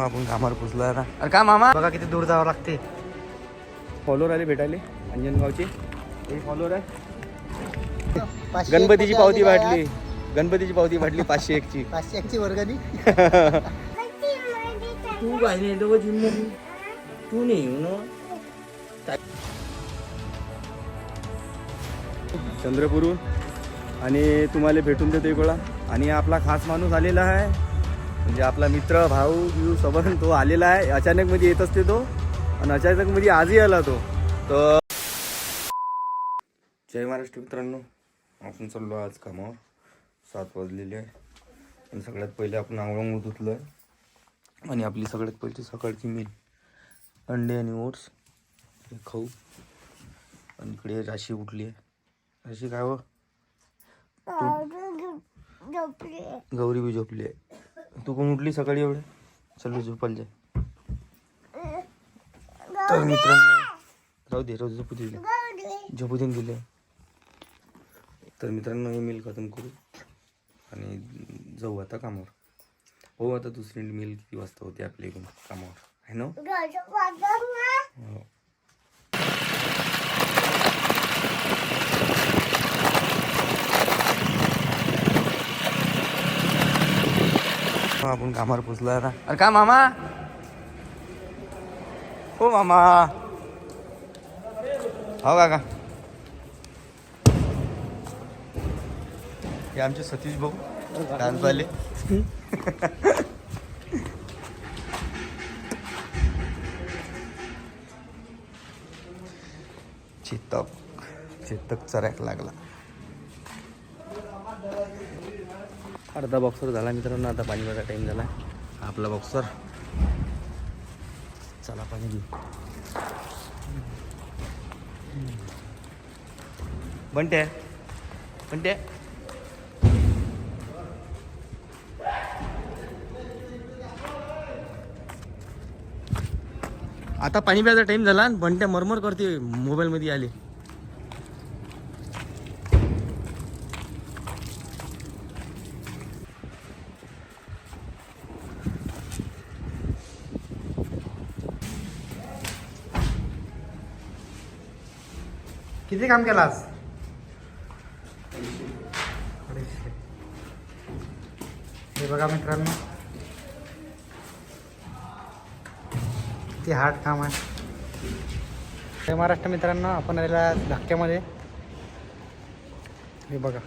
आपण कामावर पोचलो ना. अरे का मामा बघा किती दूर जावं लागते. फॉलोअर आले भेटायले अंजनगावचे. हे फॉलोअर आहे. गणपतीची पावती वाटली. गणपतीची पावती वाटली 501 ची. 501 ची वर्गणी. तू काय नाही दोघं जिम तू नाही येऊ ना. चंद्रपूरहून आणि तुम्हाला भेटून देतो इकडा. आणि आपला खास माणूस आलेला आहे, म्हणजे आपला मित्र भाऊ बिऊ सोबत तो आलेला आहे. अचानक मध्ये येत असते तो, आणि अचानक मध्ये आजही आला तो. तर जय महाराष्ट्र मित्रांनो, आपण चाललो आज कामावर. 7 वाजलेले आहे. आणि सगळ्यात पहिले आपण आंघोळ धुतलं आहे. आणि आपली सगळ्यात पहिली सकाळची मील अंडे आणि ओट्स खाऊ. आणि इकडे राशी उठली आहे. राशी काय व गौरी बी झोपली आहे. तू कोण उठली सकाळी एवढे? चल झोपायला जाय. तर मित्रांनो राहू दे झोपू दिले, झोपू देऊन गेले. तर मित्रांनो हे मिल खतम करू आणि जाऊ आता कामावर. हो आता दुसरी मिल किती वाजता होते आपल्या इकडून कामावर आहे ना. हो. आपण कामावर पोचलो ना. अरे का मामा हो मामा. हो काका. हे आमचे सतीश भाऊ डान्स वाले. चेतक चराक लागला. अर्धा बॉक्सर झाला मित्रांनो. आता पाणी भरायचा टाइम झाला. आपला बॉक्सर. चला पाणी घेऊ. बनते बनते. आता पाणी प्यायचा टाइम झाला. बनत्या मरमर करते मोबाईल मध्ये आले. किती काम केलं आज? हे बघा मित्रांनो, किती हार्ड काम आहे. जय महाराष्ट्र मित्रांनो, आपण आलेला धक्क्यामध्ये. हे बघा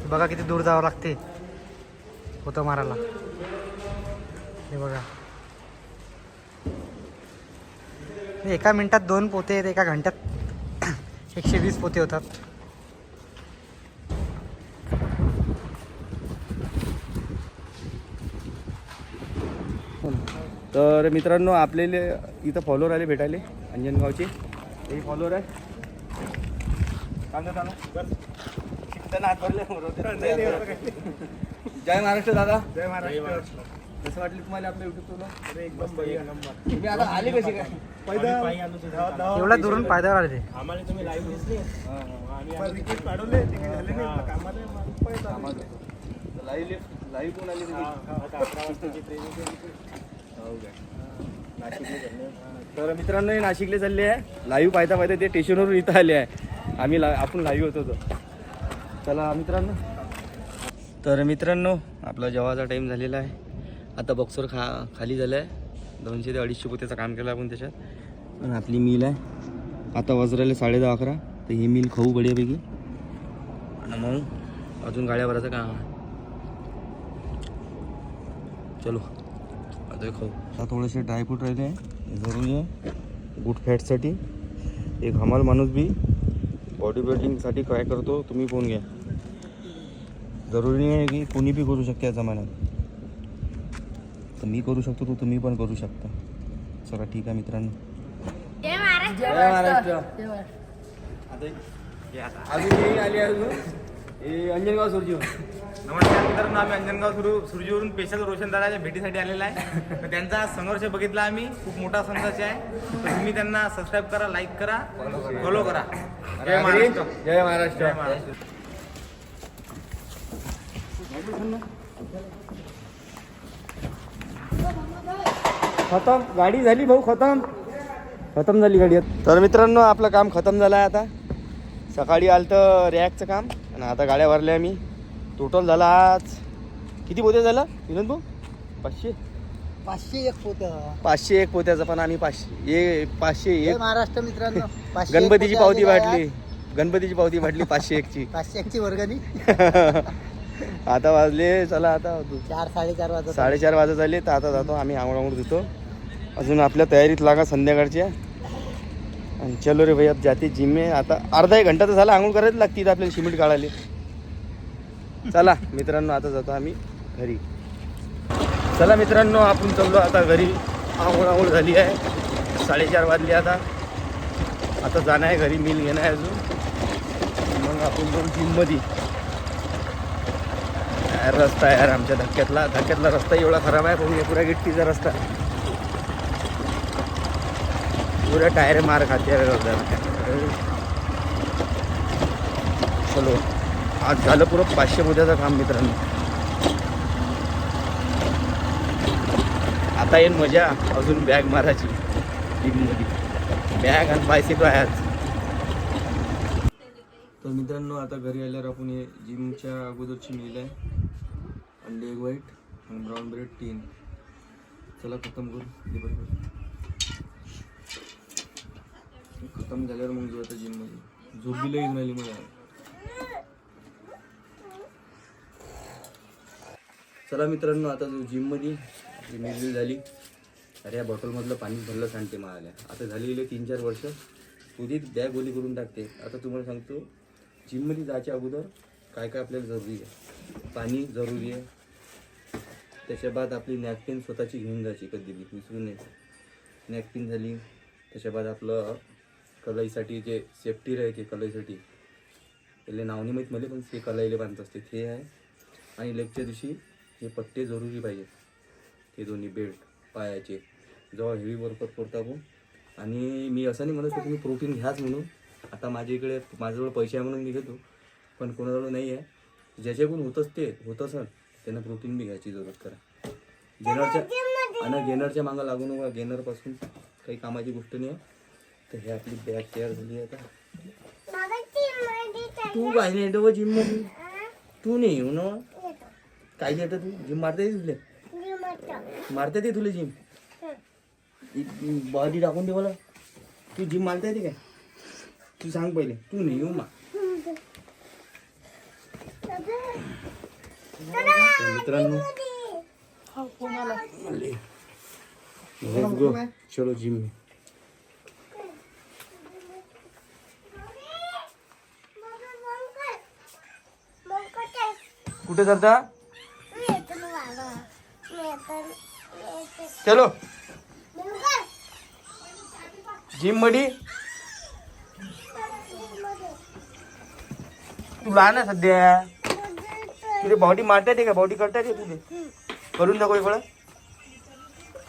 बघा किती दूर जावं लागते पोतं मारायला. हे बघा एका मिनिटात 2 पोते आहेत, एका घंट्यात 120 पोते होतात. तर मित्रांनो आपल्याला इथं फॉलोअर आले भेटायले अंजनगावचे. हे फॉलोअर आहे. हात भरले. जय महाराष्ट्र दादा. जय महाराष्ट्र. कसं वाटलं तुम्हाला आपल्या युट्यूब? एकदम बढ़िया नंबर. तुम्ही आता आले कसे काय? एवढ्या दुरून फायद्यावर आले ते. आम्हाला तुम्ही लाईव्ह दिसले लाईव्ह कोण आले तुम्ही? हो काय? तर मित्रांनो हे नाशिकले चालले आहे. लाईव्ह पाहता पाहता ते स्टेशनवरून इथं आले आहे. आपण लाईव्ह होतो. चला मित्रांनो. तर मित्रांनो आपला जेवायचा टाईम झालेला आहे. आता बॉक्सर खाली झालं आहे. 200 ते 250 पोत्याचं काम केलं आपण त्याच्यात. आणि आपली मिल आहे. आता वाजरायला 10:30-11. तर ही मिल खाऊ बढियापैकी. आणि मग अजून गाड्या भरायचं काम आहे. चलो आता खाऊ. आता थोडेसे ड्रायफ्रूट राहिले आहे जरूरी आहे गुड फॅटसाठी. एक हमाल माणूस बी बॉडी बिल्डिंगसाठी काय करतो तुम्ही कोण घ्या. जरुरी नाही आहे की कोणी बी करू शकते या जमान्यात. तर मी करू शकतो तर तुम्ही पण करू शकता. चला ठीक आहे मित्रांनो. जय महाराष्ट्र. जय महाराष्ट्र. अजून आली अजून हे अंजनगाव सुरजी. नमस्कार मित्रांनो, आम्ही अंजनगाव सुरजीवरून स्पेशल रोशन दादाच्या भेटीसाठी आलेला आहे. तर त्यांचा संघर्ष बघितला आम्ही, खूप मोठा संघर्ष आहे. तर तुम्ही त्यांना सबस्क्राईब करा, लाईक करा, फॉलो करा. जय महाराष्ट्र. जय महाराष्ट्र. जय महाराष्ट्र. खतम गाडी झाली भाऊ, खतम झाली गाडी. तर मित्रांनो आपलं काम खतम झालं आहे आता. सकाळी आलं तर रॅकचं काम आणि आता गाड्या भरल्या आम्ही. टोटल झाला आज किती पोते झालं विनोद भाऊ? 500 501 पोत्या. 501 पोत्याचं, पण आम्ही 501 महाराष्ट्र मित्रांनो. गणपतीची पावती वाटली, 501ची. 501ची वर्गणी. आता वाजले चला आता 4-4:30 वाजता. 4:30 वाजत झाले. तर आता जातो आम्ही आंघोळ धुतो. अजून आपल्या तयारीत लागा संध्याकाळच्या. आणि चलो रे भाई अब जाते जिम में. आता अर्धा एक घंटा तर झाला, आंघोळ करायला लागते आपल्याला सिमेंट काढायला. चला मित्रांनो आता जातो आम्ही घरी. चला मित्रांनो आपण चाललो आता घरी. आंघोळ झाली आहे, 4:30 वाजले. आता जाणं आहे घरी, मिल घेणं आहे अजून. मग आपण जाऊ जिममध्ये. रस्ता आहे यार आमच्या धक्क्यातला रस्ता एवढा खराब आहे. पण पुरा गिट्टीचा रस्ता, पुरा टायर मार खाते रस्ता. चलो आज झालं पुरं 500 पोत्याचं काम मित्रांनो. आता येईन मजा अजून बॅग मारायची जिममध्ये. बॅग आणि बायसिकल आहे आज. तर मित्रांनो आता घरी आल्यावर आपण हे जिमच्या अगोदरची मील आहे. अंडे एग व्हाईट आणि ब्राऊन ब्रेड 3. चला खतम करू हे बरोबर. खतम झाल्यावर मग जाऊ आता जिममध्ये. झोप बी लगेच मिळाली मला. चला मित्रांनो आता जो जिममध्ये आपली मील झाली. अरे या बॉटलमधलं पाणी भरलं सांगते मला. आता झालेले 3-4 वर्ष उदित बॅग ओली करून टाकते. आता तुम्हाला सांगतो जिममध्ये जायच्या अगोदर काय काय आपल्याला जरुरी आहे. पाणी जरुरी आहे. त्याच्या बाद आपली नॅपकिन स्वतःची घेऊन जायची, कधी बी विसरू नये. नॅपकिन झाली. त्याच्या बाद आपलं कलाईसाठी जे सेफ्टी राहते, कलाईसाठी पहिले नाव नाही माहीत मला, पण ते कलाईला बांधत असते ते आहे. आणि लेगच्या दिवशी हे पट्टे जरुरी पाहिजे, ते दोन्ही बेल्ट पायाचे, जेव्हा हेवी वर्कआउट करतो आपण. आणि मी असं नाही म्हणत की तुम्ही प्रोटीन घ्याच म्हणून. आता माझ्याजवळ पैसे आहे म्हणून मी घेतो, पण कोणाजवळ नाही आहे. ज्याच्याकडून होत असेल त्यांना प्रोटीन बी घ्यायची जरूरत करा. गेनरच्या मागं लागू नका. गेनरपासून काही कामाची गोष्ट नाही आहे. तर हे आपली बॅग तयार झाली आहे. आता तू काय नाही येतो जिम मध्ये? तू नाही येऊ ना? काय येतं तू? जिम मारता येते तुला? मारता येते तुला जिम? बॉडी टाकून दे मला. तू जिम मारता येते काय? तू सांग पहिले. तू नाही येऊ मा. मित्रांनो चलो जिम में. कुठे करता? चलो जिम मध्ये. तू लहान आहे सध्या. तुझे बॉडी मारता येते का? बॉडी करता येते तुझे? करून दाखव इकडं.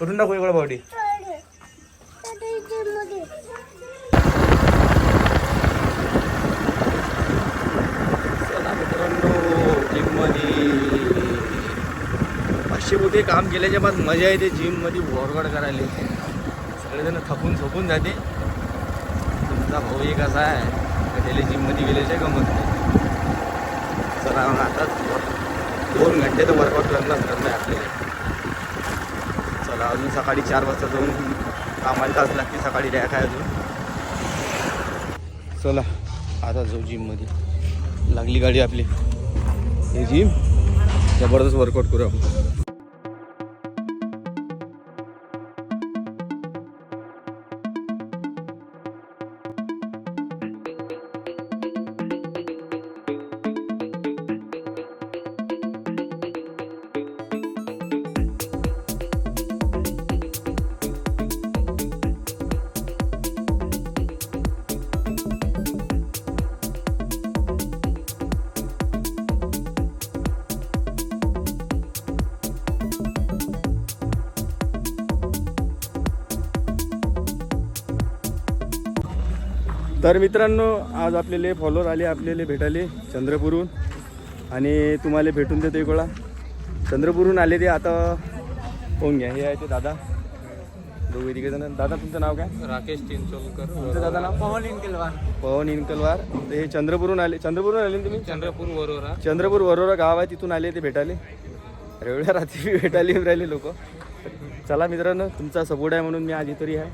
करून दाखव इकडं बॉडी. जिम मध्ये 500 पोते काम केल्याच्या बाद मजा येते जिम मध्ये वर्कआउट करायला. सगळेजण थकून जाते. तुमचा भाऊ एक असा आहे त्याला जिम मध्ये गेल्याच्या गमत नाही. चला आता 2 घंटे तर वर्कआउट करणार आहे आपल्याला. चला अजून सकाळी 4 वाजता जाऊन कामाला तास लागते. सकाळी रॅक आहे अजून. चला आता जाऊ जिममध्ये. लागली गाडी आपली. हे जिम जबरदस्त वर्कआउट करू आपण. तर मित्रांनो आज आपल्याला फॉलोअर आले आपल्याला भेटायले चंद्रपूरहून आणि तुम्हाला भेटून देतो इकडा चंद्रपूरहून आले ते आता होऊन घ्या. हे आहे ते दादा दोघे तिघे जण. दादा तुमचं नाव काय? राकेश चिंचोलकर. तुमचं दादा नाव? पवन इनकलवार. पवन इनकलवार. तर हे चंद्रपूरहून आले ना तुम्ही? चंद्रपूर वरोरा. चंद्रपूर वरोरा गाव आहे तिथून आले ते भेटायले. अरे एवढ्या रात्री भेटायला येऊन राहिले लोक. चला मित्रांनो तुमचा सपोर्ट आहे म्हणून मी आज इतरी आहे.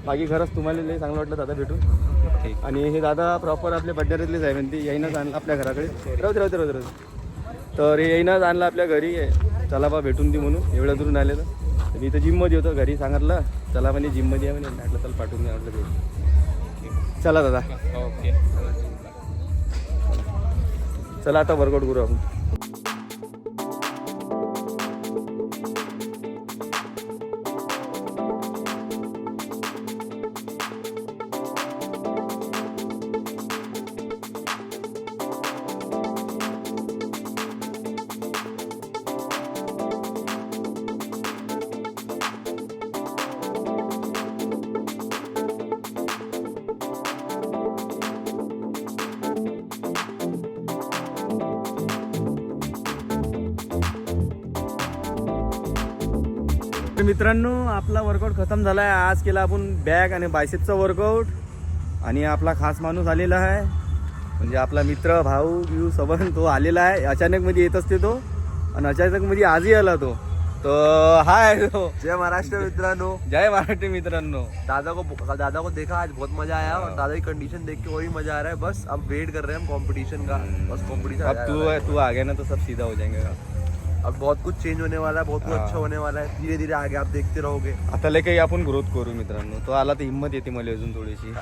बाकी खरंच तुम्हाला लई चांगलं वाटलं दादा भेटून. आणि हे दादा प्रॉपर आपल्या बड्डेतलेच आहे म्हणते येईनच आणलं आपल्या घराकडे. राहते तर हे येईनच आणलं आपल्या घरी. चला बा भेटून दे म्हणून एवढ्या दूरून आले तर मी तर जिममध्ये होतो घरी सांगितलं चला म्हणे जिममध्ये आहे म्हणे म्हटलं चला पाठवून द्या म्हटलं घरी. चला दादा ओके. चला आता वर्कआउट करू आपण. मित्रांनो आपला वर्कआउट खतम झाला आहे. आज केला आपण बॅक आणि बायसेपचा वर्कआउट. आणि आपला खास माणूस आलेला आहे म्हणजे आपला मित्र भाऊ बिऊ सबन तो आलेला आहे. अचानक मध्ये येत असते तो आणि अचानक मध्ये आजही आला तो. तो हाय तो. जय महाराष्ट्र मित्रांनो. जय महाराष्ट्र मित्रांनो. दादा को देखा आज बहुत मजा आया और दादा की कंडीशन देख के वही मजा आ रहा है. बस अब वेट कर रहे हैं हम कंपटीशन का. बस कंपटीशन अब तू आ गया ना तो सब सीधा हो जाएंगे. अब बहुत कुछ चेंज होने वाला है. बहुत कुछ अच्छा होने वाला है. धीरे धीरे आगे आप देखते रहोगे. आता लय काही आपण ग्रोथ करू मित्रांनो. तो आला तर हिम्मत येते मला अजून थोडीशी.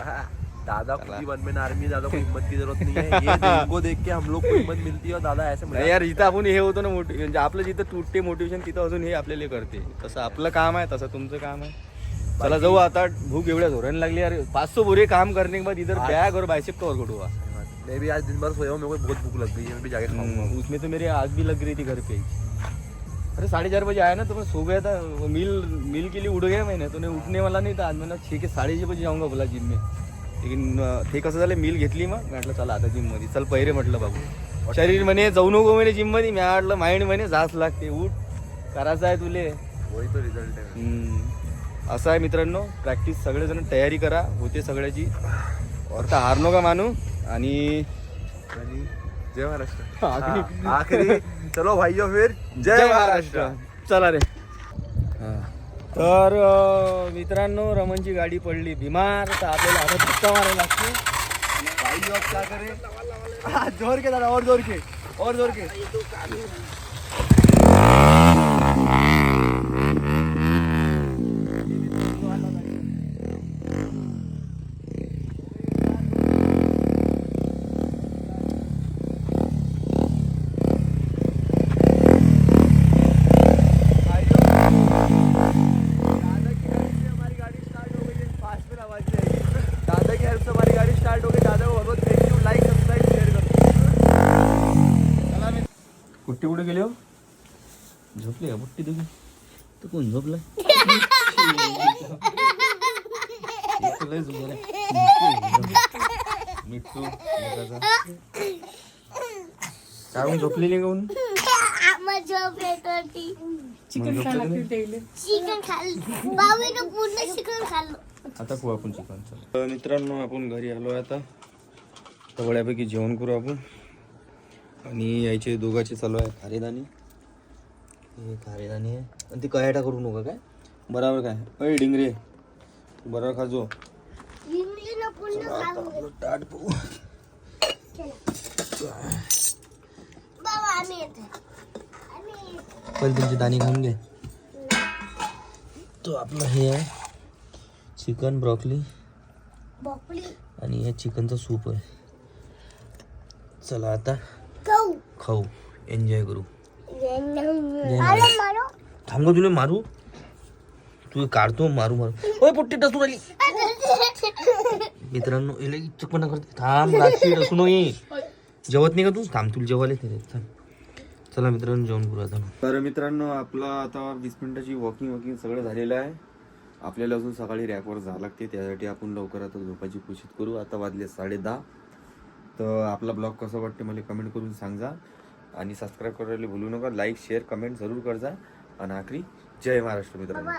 दादा खुद ही वन मैन आर्मी. दादा को हिम्मत की जरूरत नहीं है. ये इनको देख के हम लोग को हिम्मत मिलती है और दादा ऐसे नाही यार जिथं आपण हे होतो ना म्हणजे आपलं जिथं तुटते मोटिवेशन तिथं अजून हे आपल्याला करते. तसं आपलं काम आहे तसं तुमचं काम आहे. चला जाऊ आता. भूख एवढ्या धोरण लागली यार. 500 बुरे काम करने के बाद इधर बैग और बाइसेप का वर्कआउट हुआ. मैं भी आज दिन भर सोया हूँ. मेरे को बहुत भूख लग गई है. मैं भी जाके खाऊंगा. उसमें तो मेरे आज भी लग रही थी घर पे. अरे 4:30 बजे आया ना तो मैं सो गया था. मील के लिए उड़ गया मैंने. तो उठने वाला नहीं था आज. मैंने 6 के 6:30 बजे जाऊंगा बोला जिम में. लेकिन ते कसं झालं मील घेतली मग म्हटलं चला आता जिम मध्ये. चल पहिरे म्हटलं बाबू. शरीर म्हणे जाऊ नको म्हणे जिम मध्ये. मी म्हटलं माइंड म्हणे जाच लागते. उठ करायचं आहे तुले. वही तो रिझल्ट है. असं आहे मित्रांनो. प्रॅक्टिस सगळेजण तयारी करा होते सगळ्याची. फक्त हार नका मानू. आणि जय महाराष्ट्र. आखिरी चलो भाइयों फिर जय महाराष्ट्र. चला रे. तर मित्रांनो रमणची गाडी पडली बिमार. तर आपल्याला आता धक्का मारायला लागतो. भाइयों अब क्या करें. जोर के दादा और जोर के और जोर के. कुठे कुठे गेले हो? झोपले का बुट्टी तुम्ही? तर कोण झोपलाय? मिट्टू काढून झोपलेली का कोण? चिकन आता खाऊ आपण चिकन. मित्रांनो आपण घरी आलो आता. तर बऱ्यापैकी जेवण करू आपण. आणि यायचे दोघांचे चालू आहे खारेदानी. हे खारेदानी आहे आणि ती कयाटा करू नका काय बरोबर काय. अय डिंगरे तू बरोबर खाजो. ताट पाहू. पहिले तुमची दाणी खाऊन घे. तो आपलं हे आहे चिकन ब्रॉकली आणि हे चिकनचं सूप आहे. चला आता खाऊ एन्जॉय करू. थांब गं तुला मारू. तू काढतो मारू मारू. ओय पुट्टी टसून आली. मित्रांनो एले चकपणा करते. थांब रात्री टसून ये. जेवत नाही का तू? थांब तुला जेवायला येते. चला मित्रांनो जेवण करू आता. तर मित्रांनो आपलं आता 20 मिनिटाची वॉकिंग सगळं झालेलं आहे. आपल्याला अजून सकाळी रॅकवर जावं लागते, त्यासाठी आपण लवकर आता झोपायची कोशिश करू. आता वाजले 10:30. तर आपला ब्लॉग कसा वाटते मला कमेंट करून सांगा आणि सबस्क्राईब करायला भूलू नका. लाईक शेअर कमेंट जरूर करजा. आणि आखरी जय महाराष्ट्र मित्रांनो.